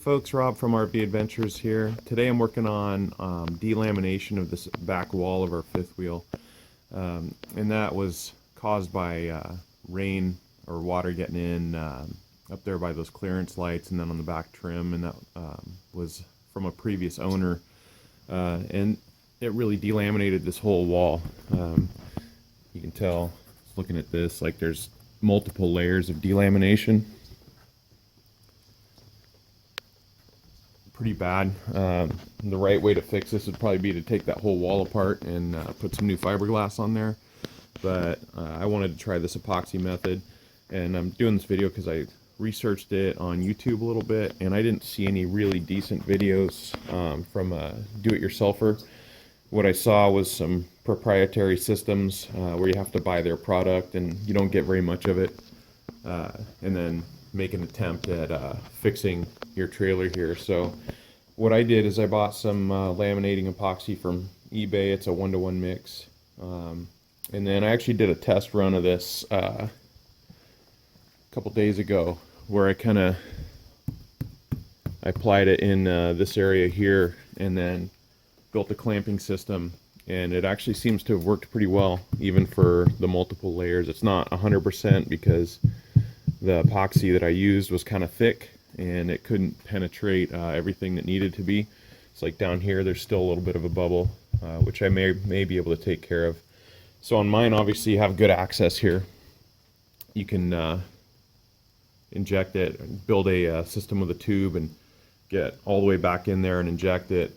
folks, Rob from RV Adventures here. Today I'm working on delamination of this back wall of our fifth wheel, and that was caused by rain or water getting in up there by those clearance lights and then on the back trim, and that was from a previous owner, and it really delaminated this whole wall. You can tell looking at this, like there's multiple layers of delamination. Pretty bad. The right way to fix this would probably be to take that whole wall apart and put some new fiberglass on there, but I wanted to try this epoxy method, and I'm doing this video because I researched it on YouTube a little bit and I didn't see any really decent videos from a do-it-yourselfer. What I saw was some proprietary systems where you have to buy their product and you don't get very much of it, and then make an attempt at fixing your trailer here. So what I did is I bought some laminating epoxy from eBay. It's a 1-to-1 mix, and then I actually did a test run of this a couple days ago where I applied it in this area here and then built a clamping system, and it actually seems to have worked pretty well even for the multiple layers. It's not 100% because the epoxy that I used was kind of thick and it couldn't penetrate everything that needed to be. It's like down here there's still a little bit of a bubble, which I may be able to take care of. So on mine, obviously you have good access here. You can inject it and build a system with a tube and get all the way back in there and inject it.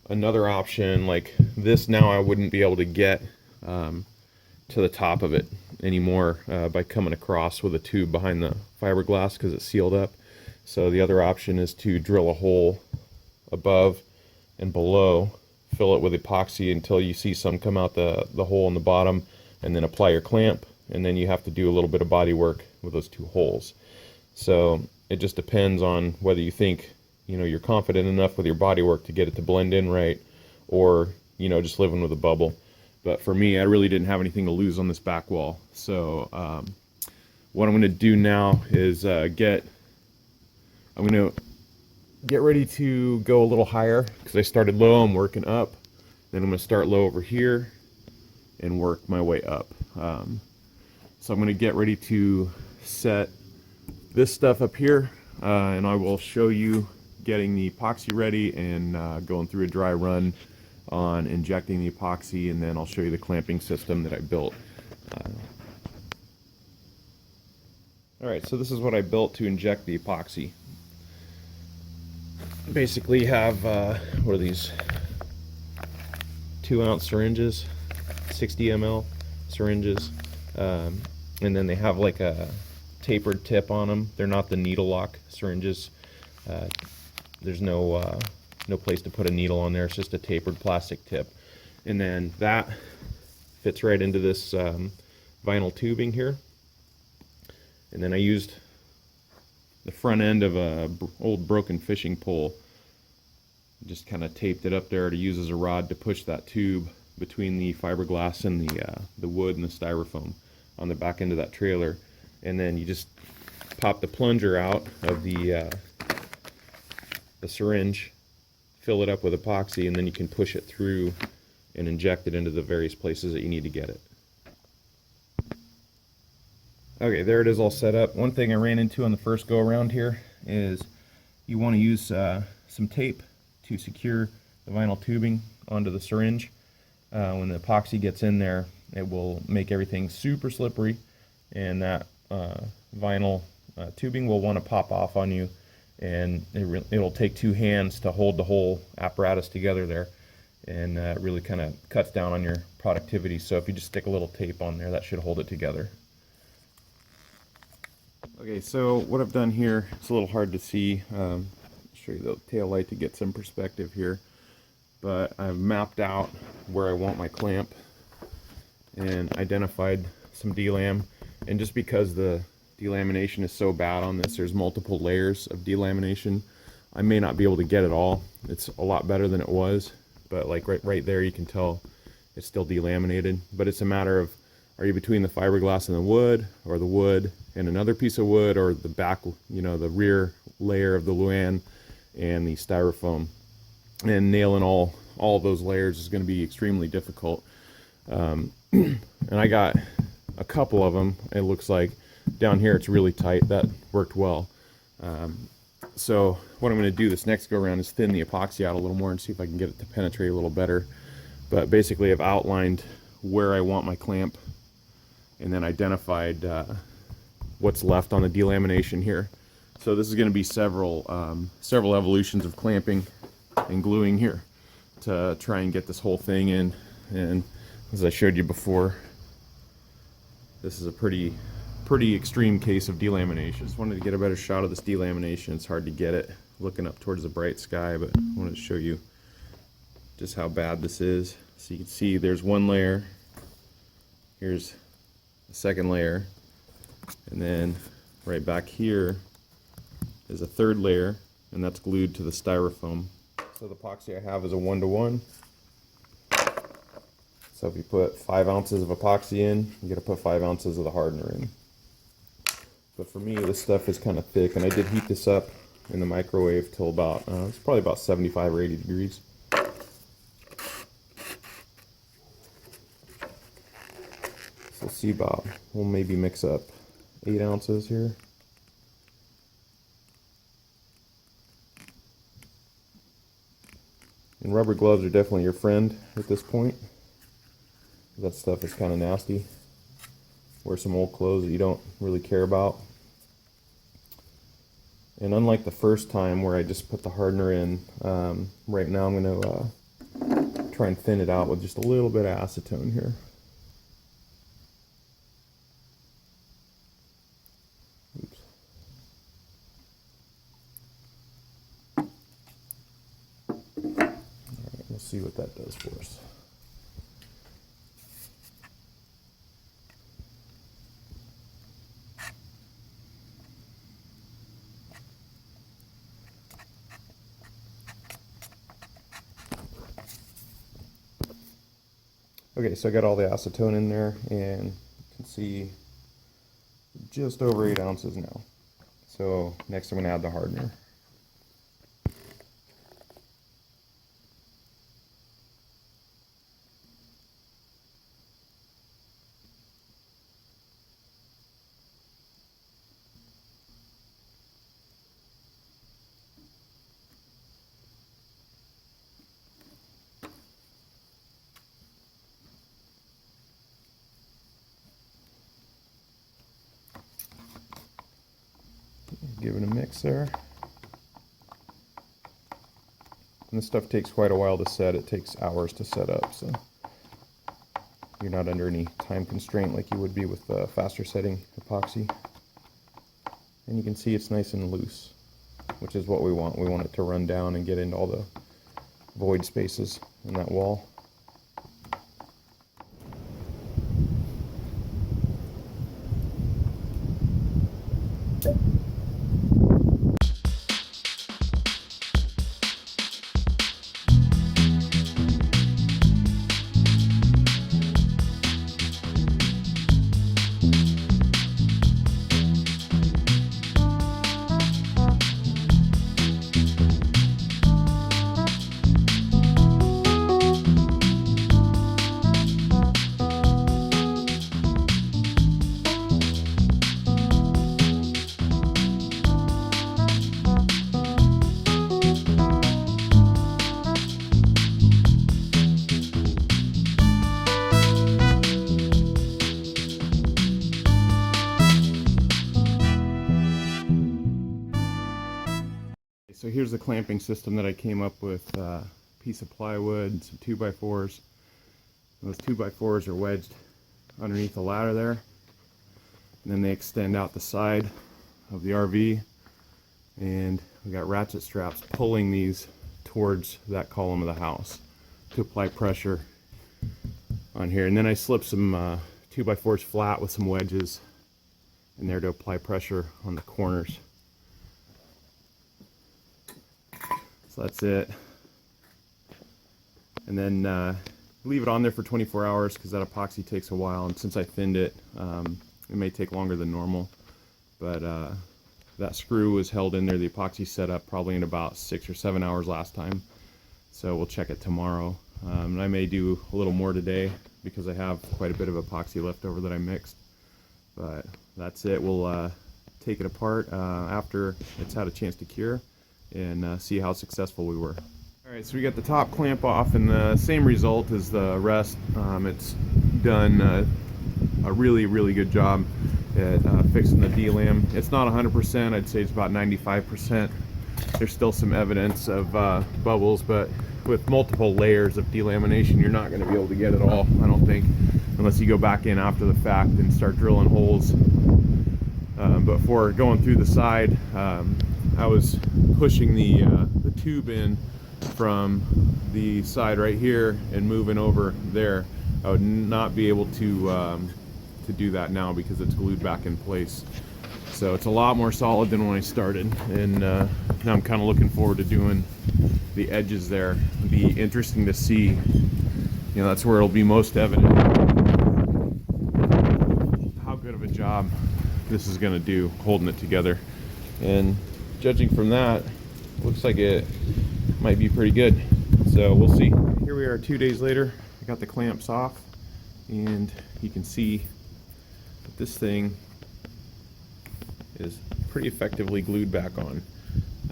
Another option like this, now I wouldn't be able to get to the top of it anymore by coming across with a tube behind the fiberglass because it's sealed up. So the other option is to drill a hole above and below, fill it with epoxy until you see some come out the hole in the bottom, and then apply your clamp, and then you have to do a little bit of body work with those two holes. So it just depends on whether you think you're confident enough with your body work to get it to blend in right, or just living with a bubble. But for me, I really didn't have anything to lose on this back wall. So what I'm going to do now is I'm going to get ready to go a little higher because I started low. I'm working up. Then I'm going to start low over here and work my way up. So I'm going to get ready to set this stuff up here, and I will show you getting the epoxy ready and going through a dry run on injecting the epoxy, and then I'll show you the clamping system that I built. Alright, so this is what I built to inject the epoxy. Basically have, what are these? 2-ounce syringes, 60 ml syringes, and then they have like a tapered tip on them. They're not the needle lock syringes. There's no place to put a needle on there. It's just a tapered plastic tip, and then that fits right into this vinyl tubing here. And then I used the front end of a old broken fishing pole, just kind of taped it up there to use as a rod to push that tube between the fiberglass and the wood and the styrofoam on the back end of that trailer. And then you just pop the plunger out of the syringe, fill it up with epoxy, and then you can push it through and inject it into the various places that you need to get it. Okay, there it is all set up. One thing I ran into on the first go around here is you want to use some tape to secure the vinyl tubing onto the syringe. When the epoxy gets in there, it will make everything super slippery, and that vinyl tubing will want to pop off on you, and it'll take 2 hands to hold the whole apparatus together there, and it really kind of cuts down on your productivity. So if you just stick a little tape on there, that should hold it together. Okay, so what I've done here, it's a little hard to see. I'll show you the tail light to get some perspective here, but I've mapped out where I want my clamp and identified some delam. And just because the delamination is so bad on this, there's multiple layers of delamination, I may not be able to get it all. It's a lot better than it was, but like right there you can tell it's still delaminated. But it's a matter of Are you between the fiberglass and the wood and another piece of wood, or the back, you know, the rear layer of the luan and the styrofoam? And nailing all of those layers is going to be extremely difficult. And I got a couple of them. It looks like down here it's really tight. That worked well. So what I'm going to do this next go around is thin the epoxy out a little more and see if I can get it to penetrate a little better. But basically I've outlined where I want my clamp and then identified what's left on the delamination here. So this is going to be several evolutions of clamping and gluing here to try and get this whole thing in. And as I showed you before, this is a pretty extreme case of delamination. Just wanted to get a better shot of this delamination. It's hard to get it looking up towards the bright sky, but I wanted to show you just how bad this is. So you can see there's one layer, here's the second layer, and then right back here is a third layer, and that's glued to the styrofoam. So the epoxy I have is a 1-to-1. So if you put 5 ounces of epoxy in, you gotta put 5 ounces of the hardener in. But for me, this stuff is kind of thick, and I did heat this up in the microwave till about, it's probably about 75 or 80 degrees. So see about, we'll maybe mix up 8 ounces here. And rubber gloves are definitely your friend at this point. That stuff is kind of nasty. Wear some old clothes that you don't really care about. And unlike the first time where I just put the hardener in, right now I'm going to try and thin it out with just a little bit of acetone here. Oops. Alright, we'll see what that does for us. Okay, so I got all the acetone in there, and you can see just over 8 ounces now. So next I'm going to add the hardener. Give it a mix there. And this stuff takes quite a while to set. It takes hours to set up, so you're not under any time constraint like you would be with faster setting epoxy. And you can see it's nice and loose, which is what we want. We want it to run down and get into all the void spaces in that wall. So here's the clamping system that I came up with. A piece of plywood, some 2x4s. Those 2x4s are wedged underneath the ladder there. And then they extend out the side of the RV. And we got ratchet straps pulling these towards that column of the house to apply pressure on here. And then I slipped some 2x4s flat with some wedges in there to apply pressure on the corners. So that's it. And then leave it on there for 24 hours because that epoxy takes a while, and since I thinned it, it may take longer than normal. But that screw was held in there, the epoxy set up probably in about 6 or 7 hours last time. So we'll check it tomorrow. And I may do a little more today because I have quite a bit of epoxy left over that I mixed. But that's it. We'll take it apart after it's had a chance to cure and see how successful we were. Alright, so we got the top clamp off, and the same result as the rest. It's done a really good job at fixing the delam. It's not 100%, I'd say it's about 95%. There's still some evidence of bubbles, but with multiple layers of delamination, you're not going to be able to get it all, I don't think, unless you go back in after the fact and start drilling holes. But for going through the side, I was pushing the tube in from the side right here and moving over there. I would not be able to do that now because it's glued back in place. So it's a lot more solid than when I started, and now I'm kind of looking forward to doing the edges there. It'll be interesting to see, you know, that's where it'll be most evident how good of a job this is going to do holding it together. And judging from that, looks like it might be pretty good. So we'll see. Here we are 2 days later. I got the clamps off, and you can see that this thing is pretty effectively glued back on.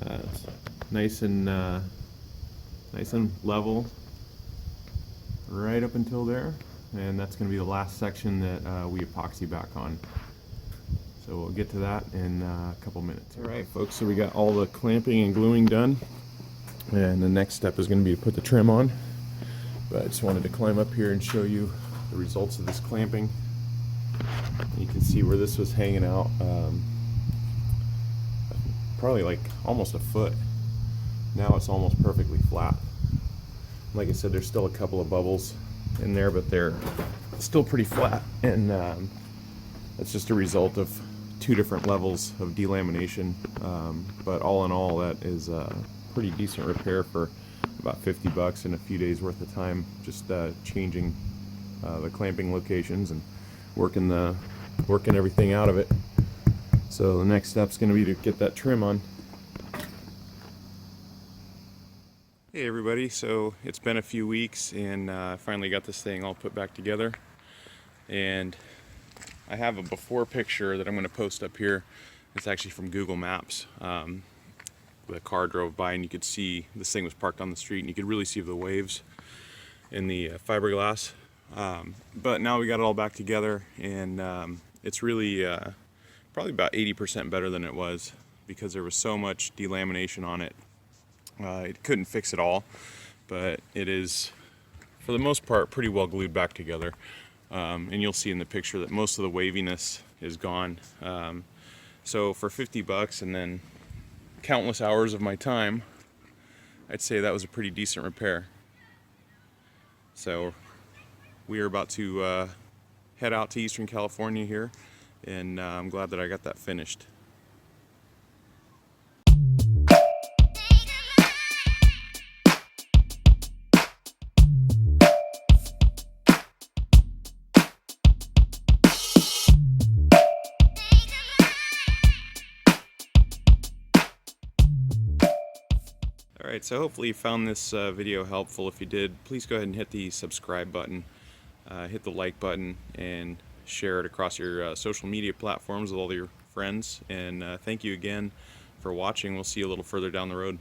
It's nice and level right up until there, and that's going to be the last section that we epoxy back on. So we'll get to that in a couple minutes. All right, folks, so we got all the clamping and gluing done, and the next step is going to be to put the trim on. But I just wanted to climb up here and show you the results of this clamping. You can see where this was hanging out, probably like almost a foot. Now it's almost perfectly flat. Like I said, there's still a couple of bubbles in there, but they're still pretty flat, and that's just a result of 2 different levels of delamination. But all in all, that is a pretty decent repair for about 50 bucks in a few days worth of time, just changing the clamping locations and working everything out of it. So the next step's going to be to get that trim on. Hey everybody, so it's been a few weeks, and I finally got this thing all put back together, and I have a before picture that I'm going to post up here. It's actually from Google Maps. The car drove by and you could see this thing was parked on the street, and you could really see the waves in the fiberglass. But now we got it all back together, and it's really probably about 80% better than it was, because there was so much delamination on it. It couldn't fix it all, but it is, for the most part, pretty well glued back together. And you'll see in the picture that most of the waviness is gone. So for 50 bucks and then countless hours of my time, I'd say that was a pretty decent repair. So we are about to head out to Eastern California here, and I'm glad that I got that finished. Alright, so hopefully you found this video helpful. If you did, please go ahead and hit the subscribe button, hit the like button, and share it across your social media platforms with all your friends. And thank you again for watching. We'll see you a little further down the road.